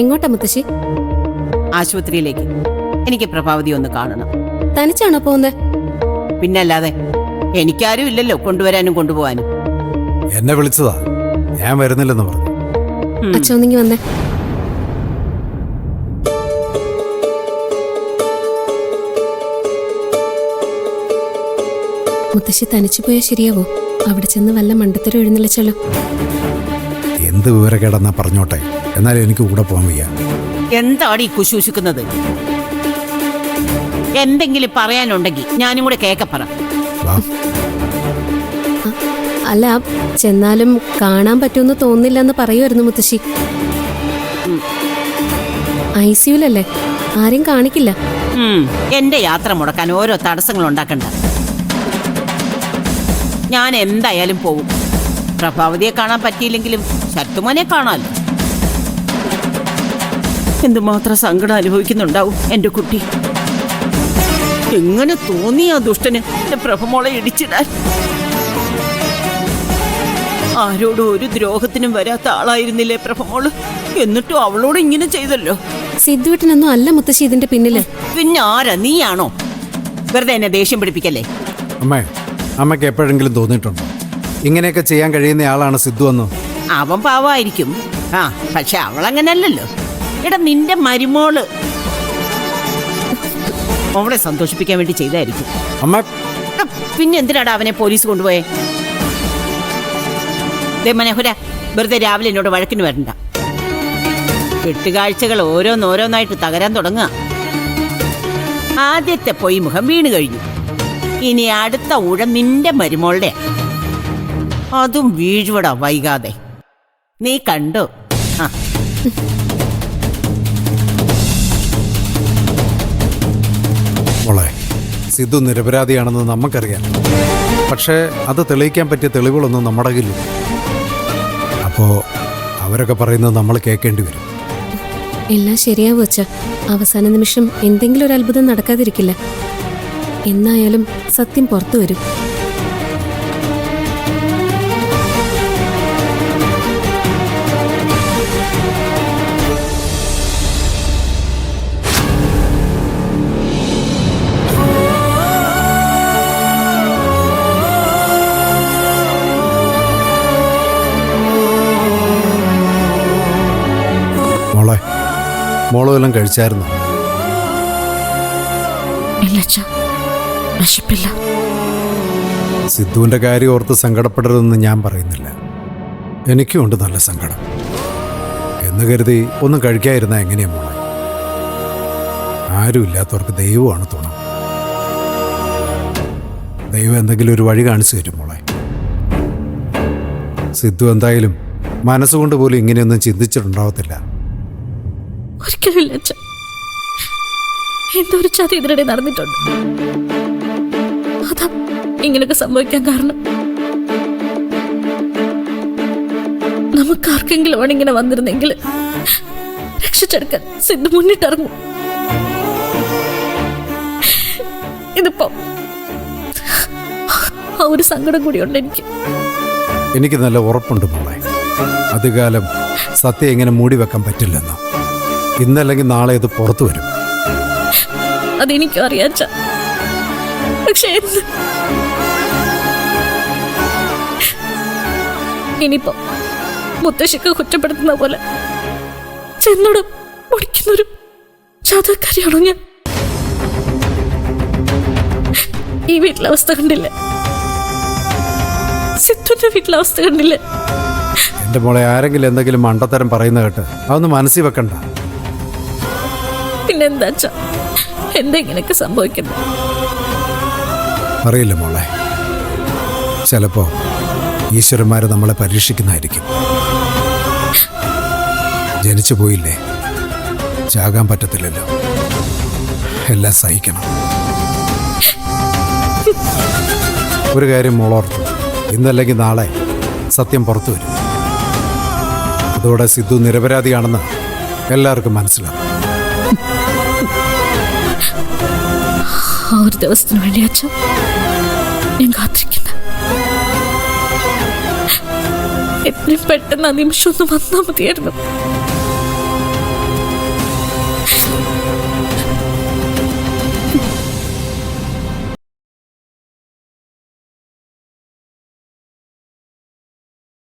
എങ്ങോട്ടാ മുത്തശ്ശി? ആശുപത്രിയിലേക്ക്. എനിക്ക് പ്രഭാവതി ഒന്ന് കാണണം. തനിച്ചാണോ പോകുന്നത്? പിന്നല്ലാതെ, എനിക്കാരും ഇല്ലല്ലോ കൊണ്ടുവരാനും കൊണ്ടുപോകാനും. എന്നെ വിളിച്ചതാ, ഞാൻ വരുന്നില്ലെന്ന് പറഞ്ഞു. അച്ഛ ഒന്നിങ്ങി വന്നേ. മുത്തശ്ശി തനിച്ചു പോയാൽ ശരിയാവോ? അവിടെ ചെന്ന് വല്ല മണ്ടത്തരം എഴുന്നള്ളിച്ചല്ലോ. എന്ത് വിവരക്കേടെന്നാ പറഞ്ഞോട്ടെ, എന്നാലും എനിക്ക് കൂടെ പോകാൻ വയ്യ. എന്താണ് ഈ കുശൂശിക്കുന്നത്? എന്തെങ്കിലും പറയാനുണ്ടെങ്കിൽ ഞാനും കൂടെ കേക്കപ്പറ. അല്ല, ചെന്നാലും കാണാൻ പറ്റുമെന്ന് തോന്നില്ലെന്ന് പറയുമായിരുന്നു മുത്തശ്ശി. ICUലല്ലേ, ആരെയും കാണിക്കില്ല. എന്റെ യാത്ര മുടക്കാൻ ഓരോ തടസ്സങ്ങൾ ഉണ്ടാക്കണ്ട. ഞാൻ എന്തായാലും പോവും. പ്രഭാവതിയെ കാണാൻ പറ്റിയില്ലെങ്കിലും ശരത്തുമോനെ കാണാമല്ലോ. എന്തുമാത്രം സങ്കടം അനുഭവിക്കുന്നുണ്ടാവും എന്റെ കുട്ടി. എങ്ങനെ തോന്നി ആ ദുഷ്ടന് എന്റെ പ്രഭമോളെ ഇടിച്ചിടാൻ? ആരോടും ഒരു ദ്രോഹത്തിനും വരാത്ത ആളായിരുന്നില്ലേ പ്രഭമോള്? എന്നിട്ടും അവളോട് ഇങ്ങനെ ചെയ്തല്ലോ. സിദ്ധുവേട്ടനൊന്നും അല്ല മുത്തശ്ശി ഇതിന്റെ പിന്നില്. പിന്നെ ആരാ? നീയാണോ? വെറുതെ എന്നെ ദേഷ്യം പിടിപ്പിക്കല്ലേ. അമ്മയ്ക്ക് എപ്പോഴെങ്കിലും തോന്നിയിട്ടുണ്ടോ ഇങ്ങനെയൊക്കെ ചെയ്യാൻ കഴിയുന്ന ആളാണ് സിദ്ധു എന്ന്? അവൻ പാവമായിരിക്കും, പക്ഷെ അവളങ്ങനല്ലല്ലോ. എടാ, നിന്റെ മരുമോള് അവളെ സന്തോഷിപ്പിക്കാൻ വേണ്ടി ചെയ്തായിരിക്കും. പിന്നെ എന്തിനാടാ അവനെ പോലീസ് കൊണ്ടുപോയേ? മനോഹര, വെറുതെ രാവിലെ എന്നോട് വഴക്കിന് വരണ്ട. കെട്ടുകാഴ്ചകൾ ഓരോന്നോരോന്നായിട്ട് തകരാൻ തുടങ്ങുക. ആദ്യത്തെ പൊയ് മുഖം വീണ് കഴിഞ്ഞു. ഇനി അടുത്ത ഊഴ നിന്റെ മരുമോളുടെ. അതും വീഴുവടാ വൈകാതെ. നീ കണ്ടോ? മോളെ, സിദ്ധു നിരപരാധിയാണെന്ന് നമുക്കറിയാം. പക്ഷേ അത് തെളിയിക്കാൻ പറ്റിയ തെളിവുകളൊന്നും നമ്മുടെ കയ്യിലില്ല. അപ്പോൾ അവരൊക്കെ പറയുന്നത് നമ്മൾ കേൾക്കേണ്ടി വരും. എല്ലാം ശരിയാവും അച്ഛ. അവസാന നിമിഷം എന്തെങ്കിലും ഒരു അത്ഭുതം നടക്കാതിരിക്കില്ല. എന്നായാലും സത്യം പുറത്തു വരും. മോള് വല്ലതും കഴിച്ചായിരുന്നു? സിദ്ധുവിന്റെ കാര്യം ഓർത്ത് സങ്കടപ്പെടരുതെന്ന് ഞാൻ പറയുന്നില്ല. എനിക്കും ഉണ്ട് നല്ല സങ്കടം. എന്ന് കരുതി ഒന്നും കഴിക്കാതിരുന്ന എങ്ങനെയാ മോളെ? ആരും ഇല്ലാത്തവർക്ക് ദൈവമാണ് തുണ. ദൈവം എന്തെങ്കിലും ഒരു വഴി കാണിച്ചു തരും മോളെ. സിദ്ധു എന്തായാലും മനസ്സുകൊണ്ട് പോലും ഇങ്ങനെയൊന്നും ചിന്തിച്ചിട്ടുണ്ടാവത്തില്ല. ഒരിക്കലുമില്ല അച്ഛ. എന്തോ ഒരു ചതി ഇതിനിടെ നടന്നിട്ടുണ്ട്. അതാ ഇങ്ങനെയൊക്കെ സംഭവിക്കാൻ കാരണം. നമുക്കാർക്കെങ്കിലും ആണ് ഇങ്ങനെ വന്നിരുന്നെങ്കിൽ രക്ഷിച്ചെടുക്കാൻ സിദ്ധു മുന്നിട്ടിറങ്ങും. ഇതിപ്പോ ആ ഒരു സങ്കടം കൂടിയുണ്ട് എനിക്ക്. എനിക്ക് നല്ല ഉറപ്പുണ്ട് മോളെ, അധികാലം സത്യം എങ്ങനെ മൂടി വെക്കാൻ പറ്റില്ലെന്നോ. ഇന്നല്ലെങ്കിൽ നാളെ ഇത് പുറത്തു വരും. അതെനിക്കും അറിയാം. പക്ഷേ ഇനിയിപ്പോ മുത്തശ്ശിക്ക് കുറ്റപ്പെടുത്തുന്ന പോലെ ചെന്നോട് പൊടിക്കുന്നൊരു ചാതക്കാരിയാണോ ഞാൻ? ഈ വീട്ടിലെ അവസ്ഥ കണ്ടില്ലേ? സിദ്ധുവിന്റെ വീട്ടിലെ അവസ്ഥ കണ്ടില്ലേ? എന്റെ മോളെ, ആരെങ്കിലും എന്തെങ്കിലും മണ്ടത്തരം പറയുന്ന കേട്ട് അതൊന്ന് മനസ്സിൽ വെക്കണ്ട. പിന്നെന്താ എന്താ ഇങ്ങനെയൊക്കെ സംഭവിക്കുന്നത്? അറിയില്ല മോളെ, ചിലപ്പോ ഈശ്വരന്മാര് നമ്മളെ പരീക്ഷിക്കുന്നതായിരിക്കും. ജനിച്ചു പോയില്ലേ, ചാകാൻ പറ്റത്തില്ലല്ലോ, എല്ലാം സഹിക്കണം. ഒരു കാര്യം മോളോർത്തു, ഇന്നല്ലെങ്കിൽ നാളെ സത്യം പുറത്തു വരും. അതോടെ സിദ്ധു നിരപരാധിയാണെന്ന് എല്ലാവർക്കും മനസ്സിലാവും. ആ ഒരു ദിവസത്തിന് വേണ്ടി അച്ഛൻ ഞാൻ കാത്തിരിക്കുന്നു. എത്രയും പെട്ടെന്ന് ആ നിമിഷം ഒന്ന് വന്നാൽ മതിയായിരുന്നു.